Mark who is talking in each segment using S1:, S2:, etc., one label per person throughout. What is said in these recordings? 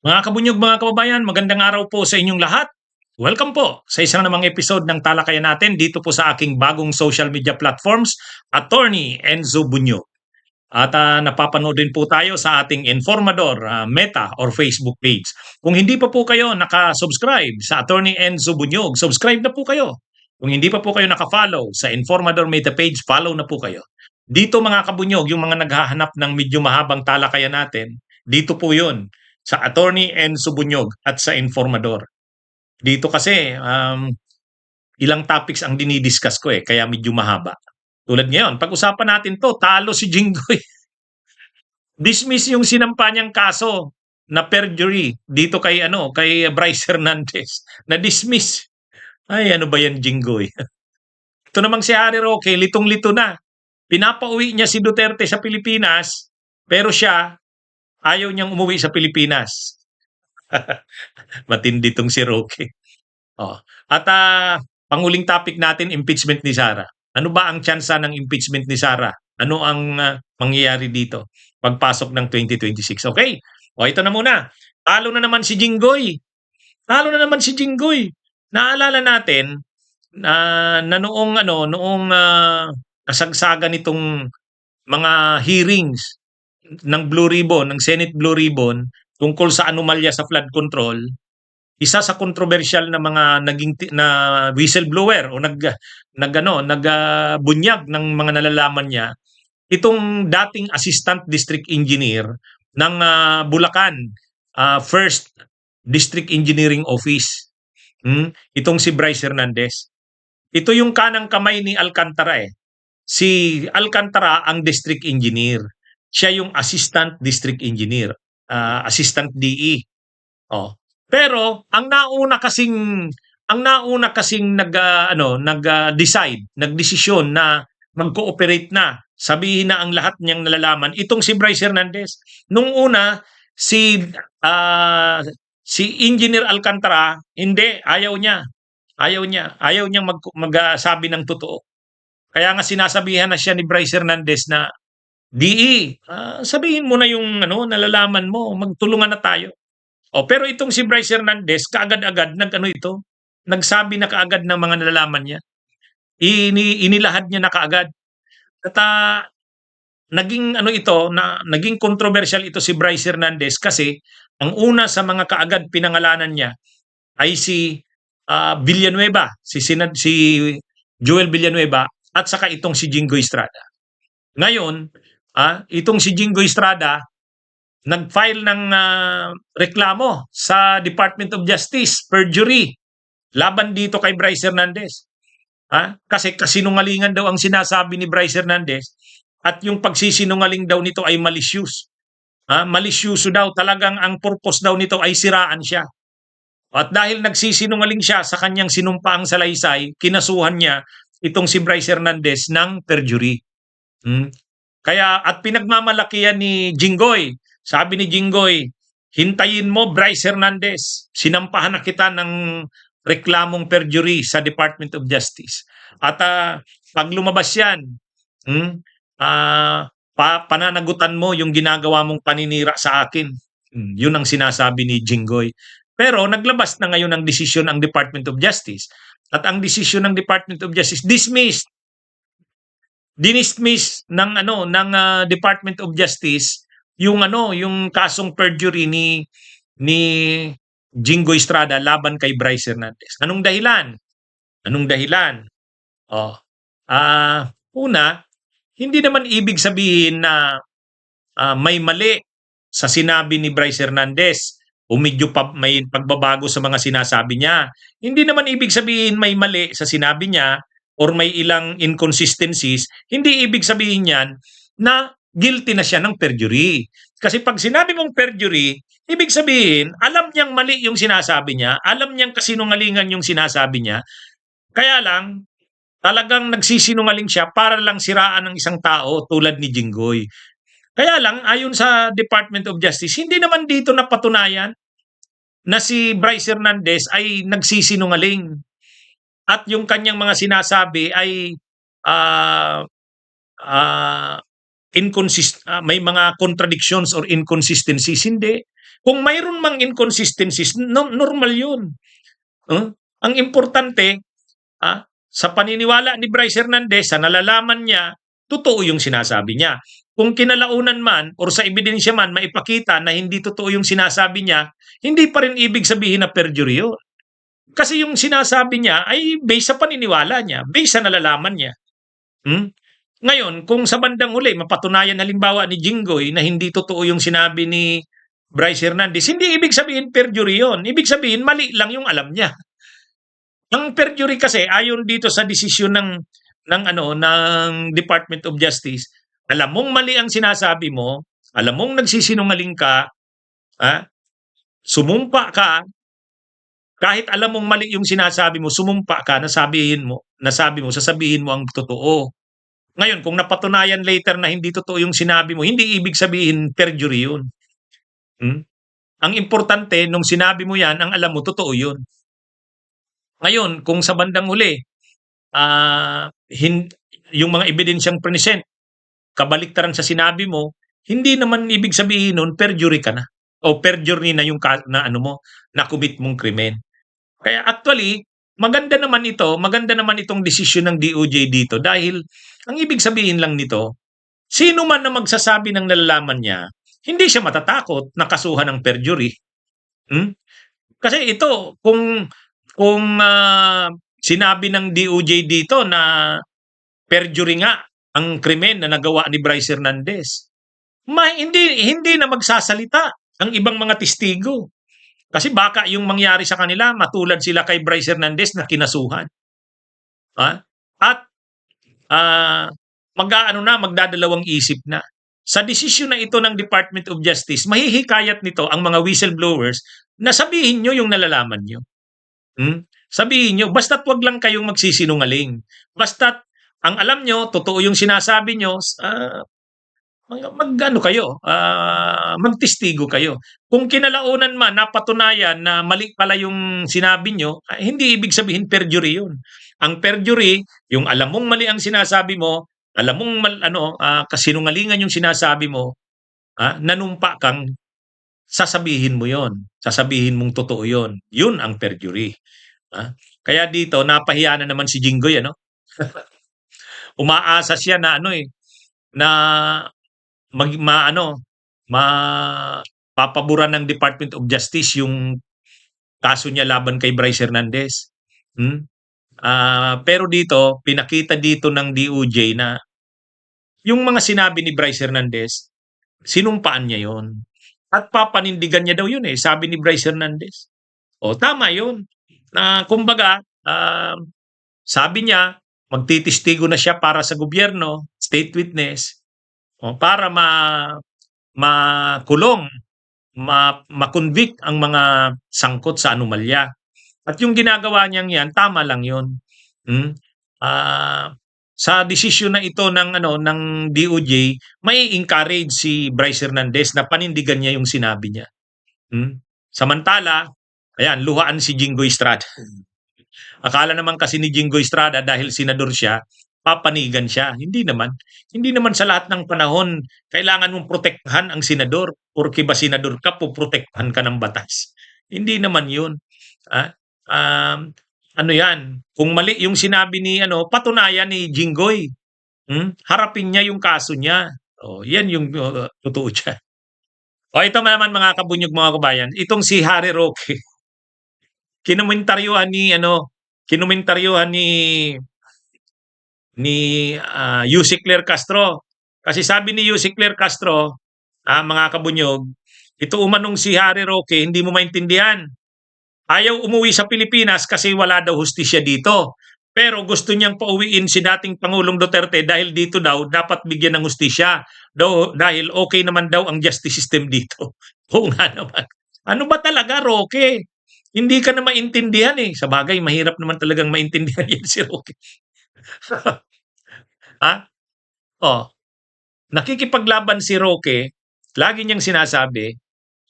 S1: Mga kabunyog, mga kababayan, magandang araw po sa inyong lahat. Welcome po sa isang namang episode ng Talakayan natin dito po sa aking bagong social media platforms, Attorney Enzo Bunyog. At napapanood din po tayo sa ating Informador Meta or Facebook page. Kung hindi pa po kayo nakasubscribe sa Attorney Enzo Bunyog, subscribe na po kayo. Kung hindi pa po kayo nakafollow sa Informador Meta page, follow na po kayo. Dito mga kabunyog, yung mga naghahanap ng medyo mahabang talakayan natin, dito po yun sa Attorney Enzo Bunyog at sa Informador. Dito kasi ilang topics ang dinidiscuss ko kaya medyo mahaba. Tulad ngayon, pag-usapan natin to, talo si Jinggoy. Dismiss yung sinampa niyang kaso na perjury dito kay Bryce Hernandez. Na-dismiss. Ay, ano ba yan, Jinggoy? Ito namang si Harry Roque, litong-lito na. Pinapauwi niya si Duterte sa Pilipinas, pero siya, ayaw niyang umuwi sa Pilipinas. Matindi tong si Roque. Oh. At panguling topic natin, impeachment ni Sara. Ano ba ang tsansa ng impeachment ni Sara? Ano ang mangyayari dito pagpasok ng 2026? Okay? O ito na muna. Talo na naman si Jinggoy. Talo na naman si Jinggoy. Naalala natin na noong kasagsagan nitong mga hearings ng Blue Ribbon, ng Senate Blue Ribbon tungkol sa anomalya sa flood control, isa sa controversial na mga na whistleblower o nagbunyag ng mga nalalaman niya, itong dating assistant district engineer ng Bulacan First District Engineering Office. Itong si Bryce Hernandez. Ito yung kanang kamay ni Alcantara Si Alcantara ang district engineer. Siya yung assistant district engineer, assistant DE. Oh. Pero ang nauna kasing nagdesisyon na mag-cooperate na, sabihin na ang lahat niyang nalalaman, itong si Bryce Hernandez. Nung una, si Engineer Alcantara, hindi, ayaw niya. Ayaw niyang magsabi ng totoo. Kaya nga sinasabihan na siya ni Bryce Hernandez na, DE, sabihin mo na yung nalalaman mo, magtulungan na tayo. Pero itong si Bryce Hernandez, kaagad-agad nagsabi na kaagad ng mga nalalaman niya. Inilahad niya na kaagad. At naging controversial ito si Bryce Hernandez kasi ang una sa mga kaagad pinangalanan niya ay si Villanueva, si Joel Villanueva at saka itong si Jinggoy Estrada. Ngayon, itong si Jinggoy Estrada nag-file ng reklamo sa Department of Justice, perjury, laban dito kay Bryce Hernandez. Kasi kasinungalingan daw ang sinasabi ni Bryce Hernandez at yung pagsisinungaling daw nito ay malicious. Malisyuso daw, talagang ang purpose daw nito ay siraan siya. At dahil nagsisinungaling siya sa kanyang sinumpaang salaysay, kinasuhan niya itong si Bryce Hernandez ng perjury. Kaya at pinagmamalakihan ni Jinggoy, sabi ni Jinggoy, hintayin mo Bryce Hernandez, sinampahan na kita ng reklamong perjury sa Department of Justice. At pag lumabas yan, pananagutan mo yung ginagawa mong paninira sa akin. Yun ang sinasabi ni Jinggoy. Pero naglabas na ngayon ang desisyon ng Department of Justice. At ang desisyon ng Department of Justice, dinismiss ng Department of Justice yung kasong perjury ni Jinggoy Estrada laban kay Bryce Hernandez. Anong dahilan? Una, hindi naman ibig sabihin na may mali sa sinabi ni Bryce Hernandez o medyo may pagbabago sa mga sinasabi niya. Hindi naman ibig sabihin may mali sa sinabi niya or may ilang inconsistencies. Hindi ibig sabihin yan na guilty na siya ng perjury. Kasi pag sinabi mong perjury, ibig sabihin, alam niyang mali yung sinasabi niya, alam niyang kasinungalingan yung sinasabi niya, kaya lang, talagang nagsisinungaling siya para lang siraan ng isang tao tulad ni Jinggoy. Kaya lang, ayon sa Department of Justice, hindi naman dito napatunayan na si Bryce Hernandez ay nagsisinungaling. At yung kanyang mga sinasabi ay may mga contradictions or inconsistencies. Hindi. Kung mayroon mang inconsistencies, normal yun. Ang importante, sa paniniwala ni Bryce Hernandez, sa nalalaman niya, totoo yung sinasabi niya. Kung kinalaunan man or sa ebidensya man maipakita na hindi totoo yung sinasabi niya, hindi pa rin ibig sabihin na perjury yun. Kasi yung sinasabi niya ay based sa paniniwala niya, based sa nalalaman niya. Ngayon, kung sa bandang huli, mapatunayan halimbawa ni Jinggoy na hindi totoo yung sinabi ni Bryce Hernandez, hindi ibig sabihin perjury yun. Ibig sabihin, mali lang yung alam niya. Ang perjury kasi, ayon dito sa desisyon ng Department of Justice, alam mong mali ang sinasabi mo, alam mong nagsisinungaling ka, sumumpa ka, kahit alam mong mali yung sinasabi mo, sumumpa ka, sasabihin mo ang totoo. Ngayon, kung napatunayan later na hindi totoo yung sinabi mo, hindi ibig sabihin perjury yun. Ang importante, nung sinabi mo yan, ang alam mo, totoo yun. Ngayon, kung sa bandang huli, yung mga ebidensyang present, kabaliktaran sa sinabi mo, hindi naman ibig sabihin nun, perjury ka na. O perjury na yung na-commit mong krimen. Kaya actually, maganda naman itong desisyon ng DOJ dito dahil ang ibig sabihin lang nito, sino man na magsasabi ng nalalaman niya, hindi siya matatakot na kasuhan ng perjury. Kasi ito, kung sinabi ng DOJ dito na perjury nga ang krimen na nagawa ni Bryce Hernandez, hindi na magsasalita ang ibang mga testigo. Kasi baka yung mangyari sa kanila, matulad sila kay Bryce Hernandez na kinasuhan. At magdadalawang isip na. Sa desisyon na ito ng Department of Justice, mahihikayat nito ang mga whistleblowers na sabihin nyo yung nalalaman nyo. Sabihin nyo, basta't wag lang kayong magsisinungaling. Basta't ang alam nyo, totoo yung sinasabi nyo, magtestigo kayo. Kung kinalaunan man napatunayan na mali pala yung sinabi nyo, hindi ibig sabihin perjury yun. Ang perjury, yung alam mong mali ang sinasabi mo, alam mong kasinungalingan yung sinasabi mo, nanumpa kang sasabihin mo yon, sasabihin mong totoo yon. Yun ang perjury. Kaya dito napahiya na naman si Jinggoy, umaasa siya na papaboran ng Department of Justice yung kaso niya laban kay Bryce Hernandez. Pero dito, pinakita dito ng DOJ na yung mga sinabi ni Bryce Hernandez, sinumpaan niya yon. At papanindigan niya daw yun sabi ni Bryce Hernandez. Tama yun. Kumbaga, sabi niya, magtitistigo na siya para sa gobyerno, state witness, para makulong, ma-convict ang mga sangkot sa anomalya. At yung ginagawa niyang yan, tama lang yun. Sa desisyon na ito ng DOJ, may encourage si Bryce Hernandez na panindigan niya yung sinabi niya. Samantala, ayan, luhaan si Jinggoy Estrada. Akala naman kasi ni Jinggoy Estrada dahil senador siya, papanigan siya. Hindi naman. Hindi naman sa lahat ng panahon kailangan mong protektahan ang senador. Porque ba senador ka, puprotektahan ka ng batas. Hindi naman yun. Yan? Kung mali yung sinabi ni patunayan ni Jinggoy. Harapin niya yung kaso niya. Yan yung totoo dyan. Ito naman mga kabunyog, mga kabayan. Itong si Harry Roque. Kinumentaryohan ni Yussi Claire Castro. Kasi sabi ni Yussi Claire Castro, mga kabunyog, ito umanong si Harry Roque, hindi mo maintindihan. Ayaw umuwi sa Pilipinas kasi wala daw hustisya dito. Pero gusto niyang pauwiin si dating Pangulong Duterte dahil dito daw dapat bigyan ng hustisya. Dahil okay naman daw ang justice system dito. Oo nga naman. Ano ba talaga, Roque? Hindi ka na maintindihan Sa bagay, mahirap naman talagang maintindihan yan si Roque. Nakikipaglaban si Roque, lagi niyang sinasabi,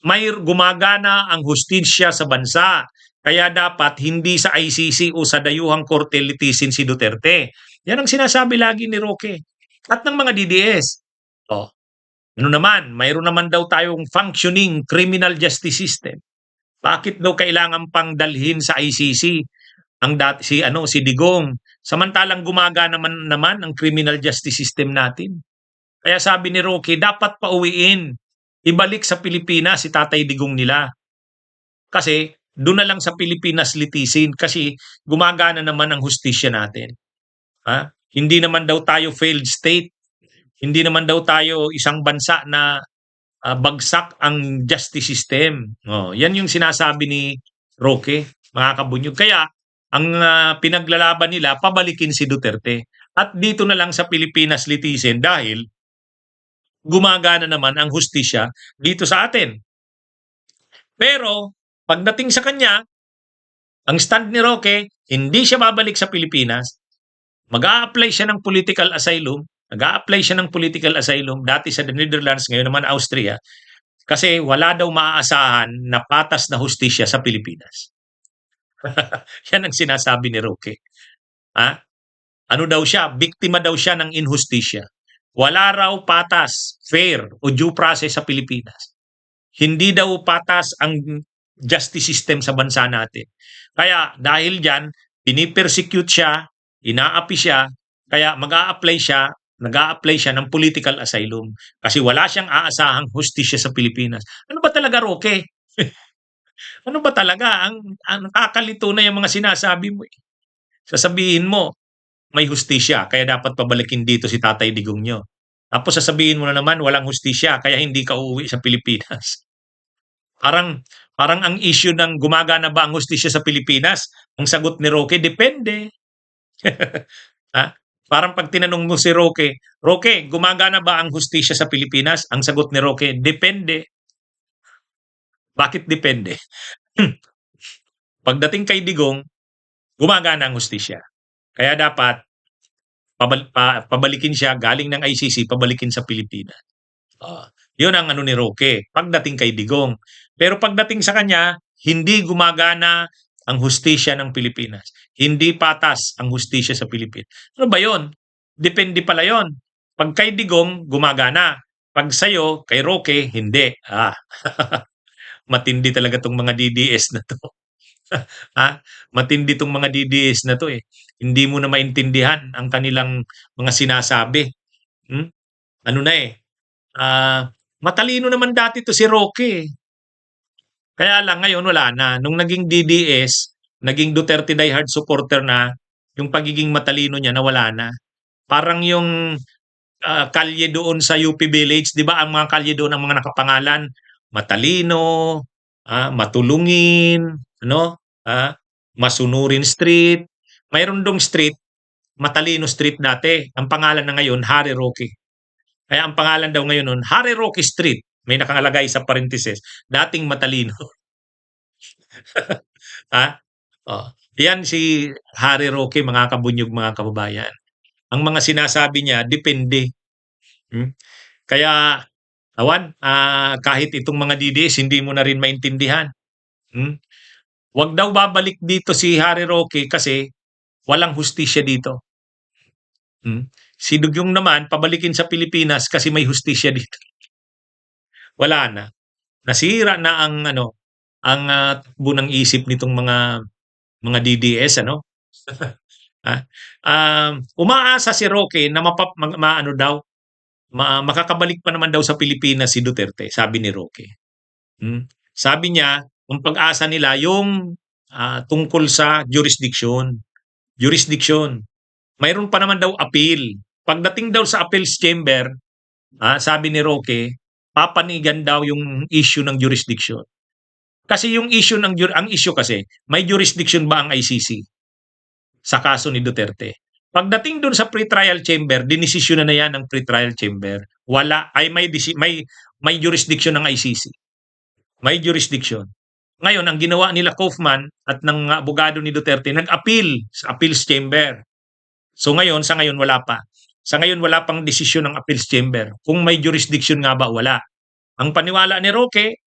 S1: may gumagana ang hustisya sa bansa. Kaya dapat hindi sa ICC o sa dayuhang korte litisin si Duterte. Yan ang sinasabi lagi ni Roque. At ng mga DDS. Ano naman, mayroon naman daw tayong functioning criminal justice system. Bakit daw kailangan pang dalhin sa ICC si Digong, samantalang gumagana naman ang criminal justice system natin. Kaya sabi ni Roque, dapat pauwiin, ibalik sa Pilipinas si Tatay Digong nila. Kasi doon na lang sa Pilipinas litisin kasi gumagana naman ang hustisya natin. Ha? Hindi naman daw tayo failed state. Hindi naman daw tayo isang bansa na bagsak ang justice system. Yan yung sinasabi ni Roque, mga kabunyog. Kaya ang pinaglalaban nila, pabalikin si Duterte. At dito na lang sa Pilipinas litisin dahil gumagana naman ang hustisya dito sa atin. Pero pagdating sa kanya, ang stand ni Roque, hindi siya babalik sa Pilipinas. Mag-a-apply siya ng political asylum. Nag-a-apply siya ng political asylum dati sa the Netherlands, ngayon naman Austria. Kasi wala daw maaasahan na patas na hustisya sa Pilipinas. Yan ang sinasabi ni Roque. Ha? Ano daw siya? Biktima daw siya ng inhustisya. Wala raw patas, fair o due process sa Pilipinas. Hindi daw patas ang justice system sa bansa natin. Kaya dahil dyan, pinipersecute siya, inaapi siya, kaya nag-a-apply siya ng political asylum kasi wala siyang aasahang hustisya sa Pilipinas. Ano ba talaga, Roque? Ano ba talaga? Ang kakalito na yung mga sinasabi mo. Sasabihin mo, may hustisya, kaya dapat pabalikin dito si Tatay Digong nyo. Tapos sasabihin mo na naman, walang hustisya, kaya hindi ka uuwi sa Pilipinas. Parang, parang ang issue ng gumagana ba ang hustisya sa Pilipinas, ang sagot ni Roque, depende. Ha? Parang pag tinanong mo si Roque, Roque, gumagana ba ang hustisya sa Pilipinas? Ang sagot ni Roque, depende. Bakit depende? Pagdating kay Digong, gumagana ang hustisya. Kaya dapat pabalikin siya galing ng ICC, pabalikin sa Pilipinas. Yun ang ano ni Roque pagdating kay Digong. Pero pagdating sa kanya, hindi gumagana ang hustisya ng Pilipinas. Hindi patas ang hustisya sa Pilipinas. Ano ba yun? Depende pala yun. Pag kay Digong, gumagana. Pag sa'yo, kay Roque, hindi. Matindi talaga tong mga DDS na to. Matindi tong mga DDS na to eh. Hindi mo na maintindihan ang kanilang mga sinasabi. Ano na eh. Matalino naman dati to si Roque. Kaya lang ngayon wala na. Nung naging DDS, naging Duterte diehard supporter na, yung pagiging matalino niya nawala na. Parang yung kalye doon sa UP Village, 'di ba? Ang mga kalye doon ang mga nakapangalan, matalino, matulungin, ano? Masunurin Street. Mayroon dong street, Matalino Street dati. Ang pangalan na ngayon, Harry Roque. Kaya ang pangalan daw ngayon nun, Harry Roque Street. May nakalagay sa parentheses, dating matalino. Yan si Harry Roque, mga kabunyog, mga kababayan. Ang mga sinasabi niya, depende. Kaya, kahit itong mga DDS, hindi mo na rin maintindihan. Wag daw babalik dito si Harry Roque kasi walang hustisya dito. Si Dugyong naman, pabalikin sa Pilipinas kasi may hustisya dito. Wala na. Nasira na ang takbo ng isip nitong mga DDS, ano? Umaasa si Roque na makakabalik pa naman daw sa Pilipinas si Duterte, sabi ni Roque. Sabi niya, ang pag-asa nila yung tungkol sa jurisdiction. Mayroon pa naman daw appeal. Pagdating daw sa appeals chamber, sabi ni Roque, papanigan daw yung issue ng jurisdiction. Kasi ang issue kasi, may jurisdiction ba ang ICC sa kaso ni Duterte? Pagdating doon sa pre-trial chamber, dinesisyon na yan ng pre-trial chamber. May jurisdiction ng ICC. May jurisdiction. Ngayon, ang ginawa nila Kaufman at ng abogado ni Duterte, nag-appeal sa appeals chamber. So sa ngayon wala pa. Sa ngayon wala pang desisyon ng appeals chamber. Kung may jurisdiction nga ba, wala. Ang paniwala ni Roque,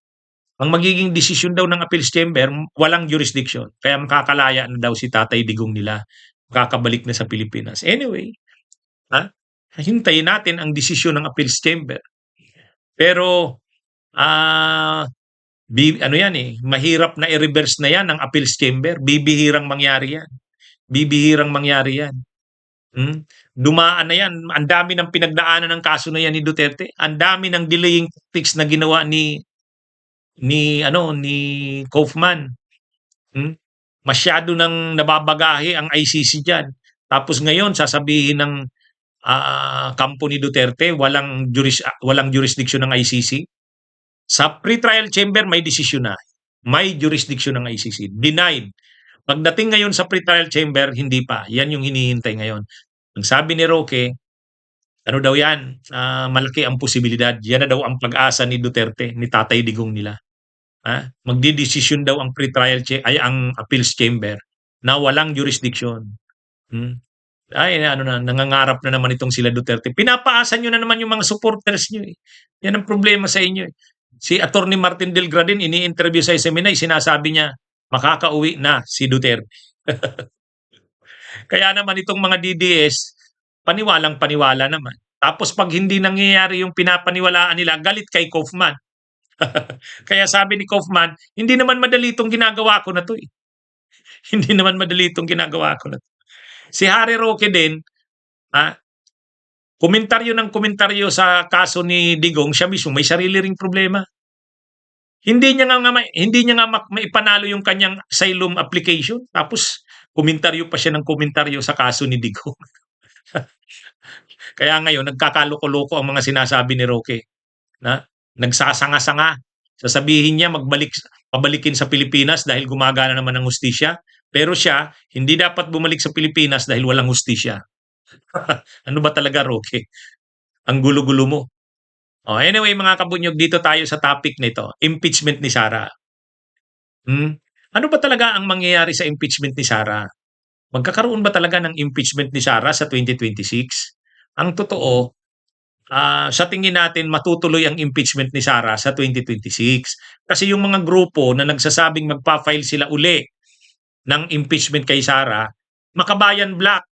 S1: ang magiging desisyon daw ng appeals chamber, walang jurisdiction. Kaya makakalaya na daw si Tatay Digong nila. Makakabalik na sa Pilipinas. Anyway, hintayin natin ang desisyon ng appeals chamber. Pero, ah, ano yan mahirap na i-reverse na yan ng appeals chamber. Bibihirang mangyari yan. Bibihirang mangyari yan. Dumaan na yan. Ang dami ng pinagdaanan ng kaso na yan ni Duterte. Ang dami ng delaying tactics na ginawa ni Kaufman. Masyado nang nababagahe ang ICC diyan. Tapos ngayon sasabihin ng kampo ni Duterte walang jurisdiction ng ICC. Sa pre-trial chamber may desisyon na. May jurisdiction ng ICC. Denied. Pagdating ngayon sa pre-trial chamber, hindi pa. Yan yung hinihintay ngayon. Ang sabi ni Roque, ano daw yan? Malaki ang posibilidad. Yan na daw ang pag-asa ni Duterte, ni Tatay Digong nila. Magdidesisyon daw ang pre-trial ang appeals chamber na walang jurisdiction. Ay, ano na, nangangarap na naman itong sila Duterte. Pinapaasan nyo na naman yung mga supporters nyo. Yan ang problema sa inyo. Si Attorney Martin Delgradin, ini-interview sa SMNI, sinasabi niya, makakauwi na si Duterte. Kaya naman itong mga DDS, paniwalang-paniwala naman. Tapos pag hindi nangyayari yung pinapaniwalaan nila, galit kay Kaufman. Kaya sabi ni Kaufman, hindi naman madali itong ginagawa ko na to. Hindi naman madali itong ginagawa ko na to. Si Harry Roque din, komentaryo ng komentaryo sa kaso ni Digong, siya mismo may sarili ring problema. Hindi niya nga maipanalo yung kanyang asylum application, tapos komentaryo pa siya ng komentaryo sa kaso ni Digong. Kaya ngayon nagkakaloko-loko ang mga sinasabi ni Roque. Nagsasanga-sanga. Sasabihin niya pabalikin sa Pilipinas dahil gumagana naman ang hustisya. Pero siya, hindi dapat bumalik sa Pilipinas dahil walang hustisya. Ano ba talaga, Roque? Ang gulo-gulo mo. Anyway, mga kabunyog, dito tayo sa topic nito. Impeachment ni Sara. Ano ba talaga ang mangyayari sa impeachment ni Sara? Magkakaroon ba talaga ng impeachment ni Sara sa 2026? Ang totoo, sa tingin natin matutuloy ang impeachment ni Sara sa 2026. Kasi yung mga grupo na nagsasabing magpa-file sila uli ng impeachment kay Sara, Makabayan Black.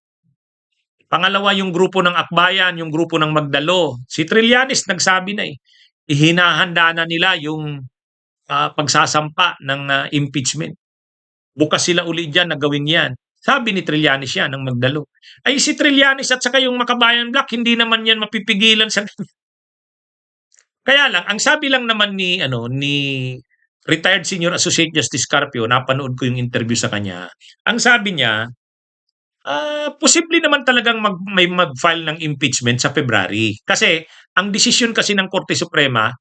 S1: Pangalawa yung grupo ng Akbayan, yung grupo ng Magdalo. Si Trillanes nagsabi na ihinahanda na nila yung pagsasampa ng impeachment. Bukas sila uli dyan na gawin yan. Sabi ni Trillanes yan, ng Magdalo. Ay si Trillanes at saka yung Makabayan Black, hindi naman yan mapipigilan sa Kaya lang, ang sabi lang naman ni retired Senior Associate Justice Carpio, napanood ko yung interview sa kanya. Ang sabi niya, posible naman talagang may mag-file ng impeachment sa February. Kasi ang desisyon kasi ng Korte Suprema,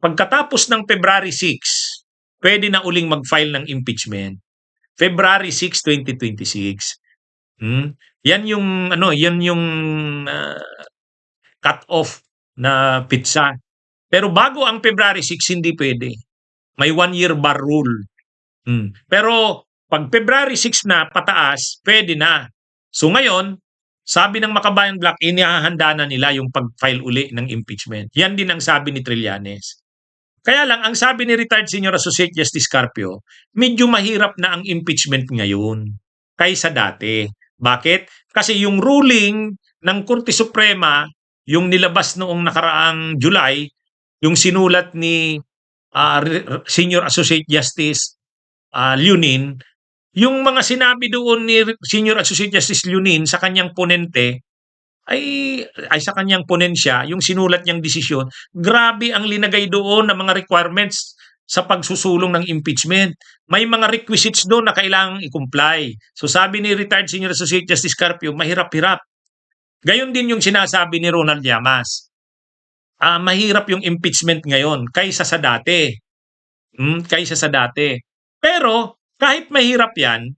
S1: pagkatapos ng February 6, pwede na uling mag-file ng impeachment. February 6, 2026. Yan yung cut-off na pitsa. Pero bago ang February 6, hindi pwede. May 1-year bar rule. Pero pag February 6 na pataas, pwede na. So ngayon, sabi ng Makabayan Black, inihahanda na nila yung pag-file uli ng impeachment. Yan din ang sabi ni Trillanes. Kaya lang, ang sabi ni retired Senior Associate Justice Carpio, medyo mahirap na ang impeachment ngayon kaysa dati. Bakit? Kasi yung ruling ng Korte Suprema, yung nilabas noong nakaraang July, yung sinulat ni Senior Associate Justice Lunin, yung mga sinabi doon ni Senior Associate Justice Lunin sa kanyang ponente, ay sa kanyang ponensya, yung sinulat niyang desisyon, grabe ang linagay doon na mga requirements sa pagsusulong ng impeachment. May mga requisites doon na kailangang i-comply. So sabi ni retired Senior Associate Justice Carpio, mahirap-hirap. Gayon din yung sinasabi ni Ronald Llamas. Mahirap yung impeachment ngayon kaysa sa dati. Kaysa sa dati. Pero kahit mahirap yan,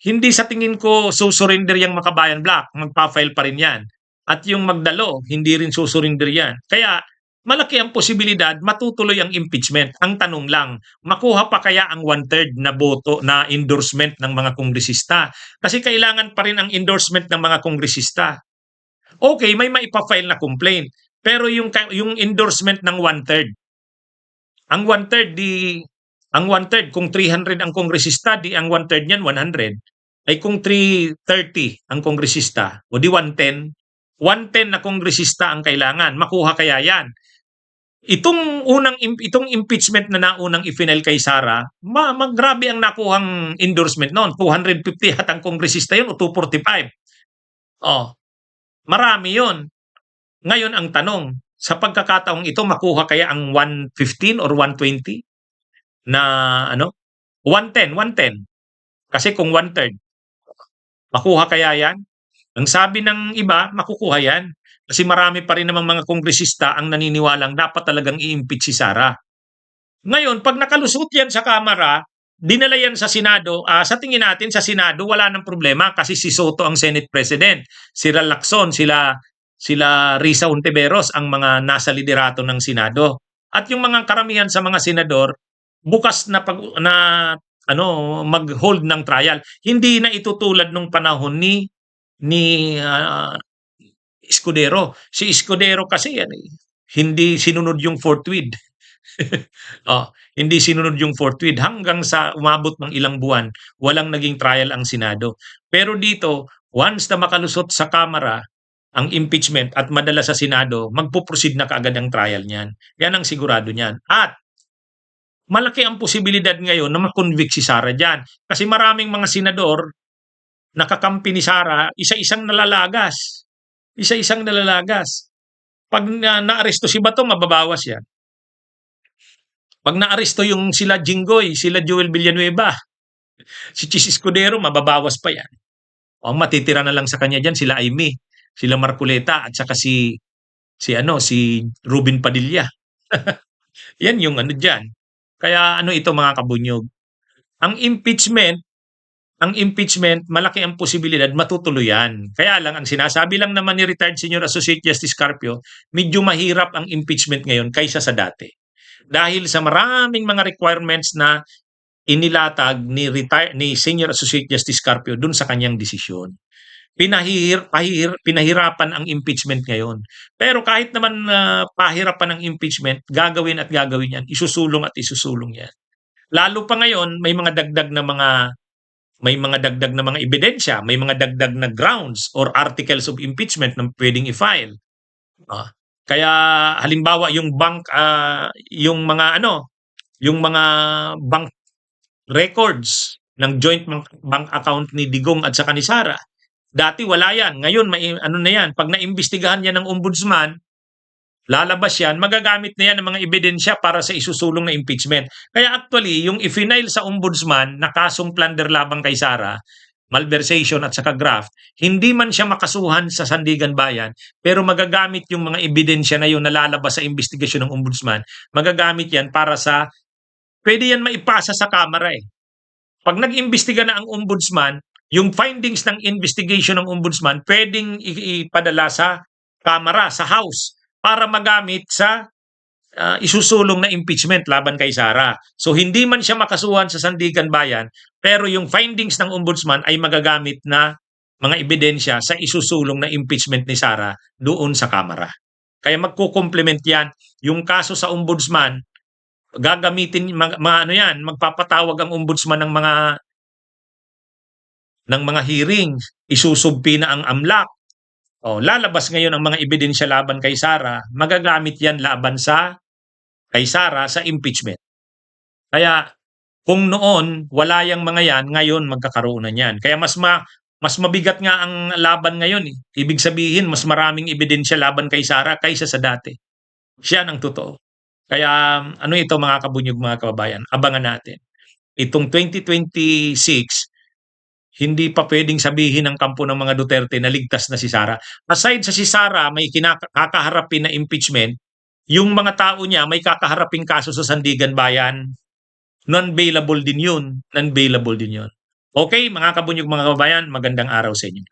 S1: hindi sa tingin ko susurrender yung Makabayan Black. Magpa-file pa rin yan. At yung Magdalo, hindi rin susurrender yan. Kaya malaki ang posibilidad matutuloy ang impeachment. Ang tanong lang, makuha pa kaya ang 1/3 na boto na endorsement ng mga kongresista? Kasi kailangan pa rin ang endorsement ng mga kongresista. Okay, may maipa-file na complaint. Pero yung endorsement ng 1/3, ang 1/3 kung 300 ang kongresista, di ang 1/3 niyan 100. Ay kung 330 ang kongresista, o di 110 na kongresista ang kailangan. Makuha kaya yan. Itong impeachment na naunang i-file kay Sara, grabe ang nakuhang endorsement noon. 250 at ang kongresista yun o 245. Oh, marami yun. Ngayon ang tanong, sa pagkakataong ito makuha kaya ang 115 or 120 na ano? 110, 110. Kasi kung one-third, makuha kaya yan? Ang sabi ng iba, makukuha yan. Kasi marami pa rin namang mga kongresista ang naniniwalang dapat talagang i-impeach si Sara. Ngayon, pag nakalusot yan sa Kamara, dinala yan sa Senado, sa tingin natin sa Senado wala nang problema kasi si Soto ang Senate President, si Lacson, sila Risa Ontiveros ang mga nasa liderato ng Senado. At yung mga karamihan sa mga senador bukas na mag-hold ng trial. Hindi na itutulad nung panahon ni Escudero. Si Escudero kasi hindi sinunod yung fourth with. Hindi sinunod yung forthwith hanggang sa umabot ng ilang buwan, walang naging trial ang Senado. Pero dito, once na makalusot sa Kamara ang impeachment at madala sa Senado, magpo-proceed na kaagad ang trial niyan. Yan ang sigurado niyan. At malaki ang posibilidad ngayon na makonvict si Sara diyan. Kasi maraming mga senador nakakampi ni Sara, isa-isang nalalagas. Isa-isang nalalagas. Pag naaresto si Bato, mababawas yan. Pag naaresto yung sila Jinggoy, sila Joel Villanueva, si Chis Escudero, mababawas pa yan. Ang matitira na lang sa kanya diyan sila Aimee, sila Marcoleta at saka si Ruben Padilla. Yan yung diyan. Kaya ito mga kabunyog. Ang impeachment, malaki ang posibilidad matutuloy yan. Kaya lang, ang sinasabi lang naman ni retired Senior Associate Justice Carpio, medyo mahirap ang impeachment ngayon kaysa sa dati. Dahil sa maraming mga requirements na inilatag ni Senior Associate Justice Carpio dun sa kanyang desisyon. Pinahirapan ang impeachment ngayon. Pero kahit naman pahirapan ang impeachment, gagawin at gagawin yan. Isusulong at isusulong yan. Lalo pa ngayon, may mga dagdag na mga ebidensya, may mga dagdag na grounds or articles of impeachment na pwedeng i-file. Kaya halimbawa yung mga bank records ng joint bank account ni Digong at saka ni Sara. Dati wala yan. Ngayon may na yan, pag naimbestigahan yan ng ombudsman, lalabas yan, magagamit na yan ng mga ebidensya para sa isusulong na impeachment. Kaya actually, yung i-file sa ombudsman na kasong plunder labang kay Sara, malversation at saka graft, hindi man siya makasuhan sa Sandigan Bayan, pero magagamit yung mga ebidensya na yun na lalabas sa investigasyon ng ombudsman, magagamit yan para pwede yan maipasa sa Kamara eh. Pag nag-imbestiga na ang ombudsman, yung findings ng investigation ng ombudsman, pwedeng ipadala sa Kamara, sa House, para magamit sa isusulong na impeachment laban kay Sara. So hindi man siya makasuhan sa Sandigan Bayan, pero yung findings ng ombudsman ay magagamit na mga ebidensya sa isusulong na impeachment ni Sara doon sa Kamara. Kaya magko-complement yan. Yung kaso sa ombudsman, gagamitin magpapatawag ang ombudsman ng mga hearing, isusubpi na ang AMLAC. Lalabas ngayon ang mga ebidensya laban kay Sara, magagamit yan laban kay Sara sa impeachment. Kaya kung noon wala yang mga yan, ngayon magkakaroon na yan. Kaya mas mabigat nga ang laban ngayon eh. Ibig sabihin mas maraming ebidensya laban kay Sara kaysa sa dati. Siya ang totoo. Kaya ito mga kabunyog, mga kababayan, abangan natin. Itong 2026, hindi pa pwedeng sabihin ng kampo ng mga Duterte na ligtas na si Sara. Aside sa si Sara may kakaharapin na impeachment, yung mga tao niya may kakaharaping kaso sa Sandigan Bayan, non-bailable din yun. Non-bailable din yun. Okay, mga kabunyog, mga kababayan, magandang araw sa inyo.